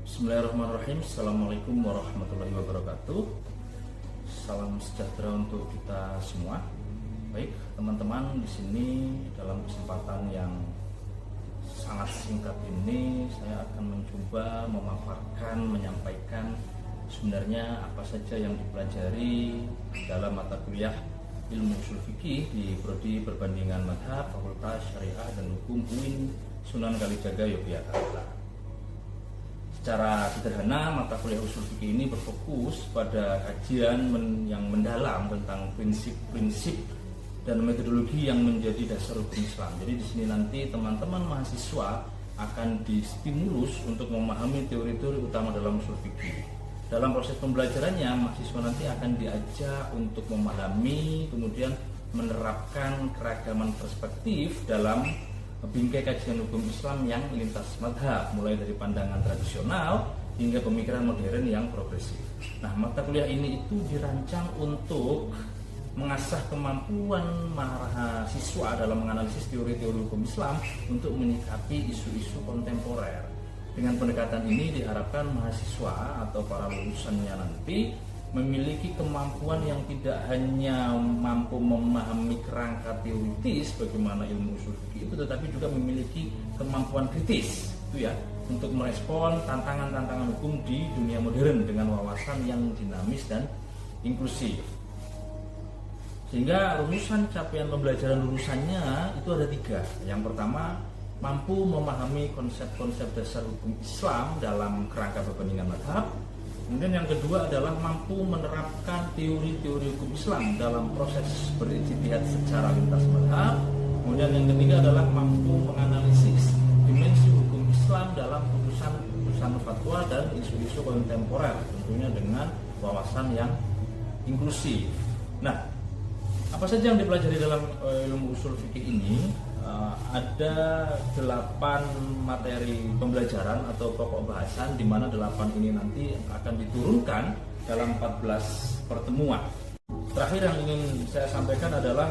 Bismillahirrahmanirrahim. Assalamualaikum warahmatullahi wabarakatuh. Salam sejahtera untuk kita semua. Baik, teman-teman, di sini dalam kesempatan yang sangat singkat ini saya akan mencoba memaparkan, menyampaikan sebenarnya apa saja yang dipelajari dalam mata kuliah Ilmu Ushul Fiqih di Prodi Perbandingan Madhab Fakultas Syariah dan Hukum UIN Sunan Kalijaga, Yogyakarta. Secara sederhana, mata kuliah usul fikih ini berfokus pada kajian yang mendalam tentang prinsip-prinsip dan metodologi yang menjadi dasar hukum Islam. Jadi di sini nanti teman-teman mahasiswa akan distimulus untuk memahami teori-teori utama dalam usul fikih. Dalam proses pembelajarannya, mahasiswa nanti akan diajak untuk memahami, kemudian menerapkan keragaman perspektif dalam bingkai kajian hukum Islam yang lintas madhab, mulai dari pandangan tradisional hingga pemikiran modern yang progresif. Nah, mata kuliah ini itu dirancang untuk mengasah kemampuan mahasiswa dalam menganalisis teori-teori hukum Islam untuk menyikapi isu-isu kontemporer. Dengan pendekatan ini diharapkan mahasiswa atau para lulusannya nanti memiliki kemampuan yang tidak hanya mampu memahami kerangka teoritis bagaimana ilmu ushul fikih itu, tetapi juga memiliki kemampuan kritis itu ya, untuk merespon tantangan-tantangan hukum di dunia modern dengan wawasan yang dinamis dan inklusif. Sehingga rumusan capaian pembelajaran lulusannya itu ada 3. Yang pertama, mampu memahami konsep-konsep dasar hukum Islam dalam kerangka perbandingan madhab. Kemudian yang kedua adalah mampu menerapkan teori-teori hukum Islam dalam proses berijtihad secara lintas madhab. Kemudian yang ketiga adalah mampu menganalisis dimensi hukum Islam dalam putusan fatwa dan isu-isu kontemporer, tentunya dengan wawasan yang inklusif. Nah, apa saja yang dipelajari dalam ilmu usul fikih ini? Ada 8 materi pembelajaran atau pokok bahasan, di mana 8 ini nanti akan diturunkan dalam 14 pertemuan. Terakhir yang ingin saya sampaikan adalah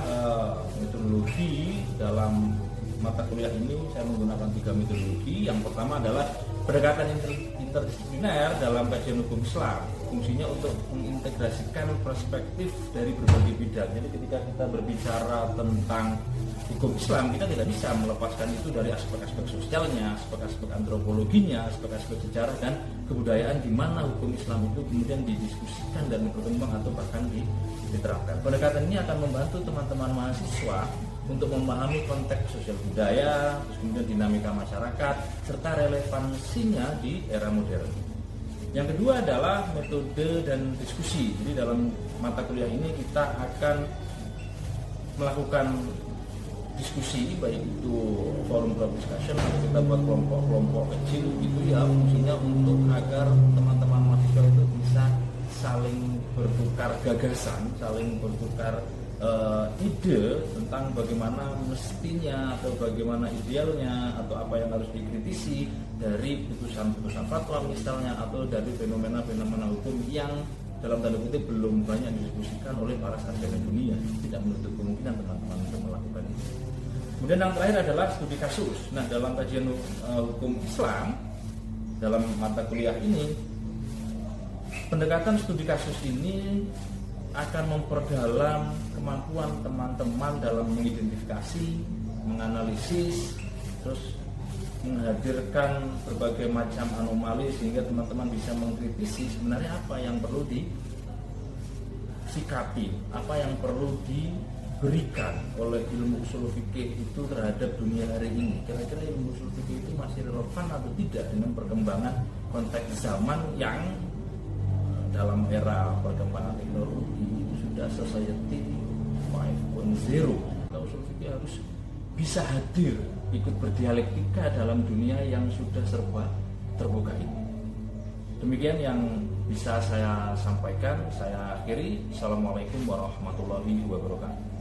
metodologi dalam mata kuliah ini. Saya menggunakan 3 metodologi. Yang pertama adalah pendekatan interdisipliner dalam kajian hukum Islam. Fungsinya untuk mengintegrasikan perspektif dari berbagai bidang. Jadi ketika kita berbicara tentang hukum Islam, kita tidak bisa melepaskan itu dari aspek-aspek sosialnya, aspek-aspek antropologinya, aspek-aspek sejarah dan kebudayaan, di mana hukum Islam itu kemudian didiskusikan dan berkembang atau bahkan diterapkan. Pendekatan ini akan membantu teman-teman mahasiswa untuk memahami konteks sosial budaya, terus kemudian dinamika masyarakat, serta relevansinya di era modern. Yang kedua adalah metode dan diskusi. Jadi dalam mata kuliah ini kita akan melakukan diskusi, baik itu forum group discussion atau kita buat kelompok-kelompok kecil gitu ya, fungsinya untuk agar teman-teman mahasiswa itu bisa saling bertukar gagasan, saling bertukar ide tentang bagaimana mestinya atau bagaimana idealnya atau apa yang harus dikritisi dari putusan-putusan fatwa misalnya, atau dari fenomena-fenomena hukum yang dalam tanda kutip belum banyak didiskusikan oleh para sarjana dunia. Tidak menutup kemungkinan teman-teman untuk melakukan itu. Kemudian yang terakhir adalah studi kasus. Nah, dalam kajian hukum Islam dalam mata kuliah ini, pendekatan studi kasus ini akan memperdalam kemampuan teman-teman dalam mengidentifikasi, menganalisis, terus menghadirkan berbagai macam anomali sehingga teman-teman bisa mengkritisi sebenarnya apa yang perlu disikapi, apa yang perlu diberikan oleh ilmu ushul fikih itu terhadap dunia hari ini. Kira-kira ilmu ushul fikih itu masih relevan atau tidak dengan perkembangan konteks zaman yang dalam era perkembangan teknologi itu sudah society 5.0. Ushul fikih harus bisa hadir, ikut berdialektika dalam dunia yang sudah serba terbuka ini. Demikian yang bisa saya sampaikan. Saya akhiri. Assalamualaikum warahmatullahi wabarakatuh.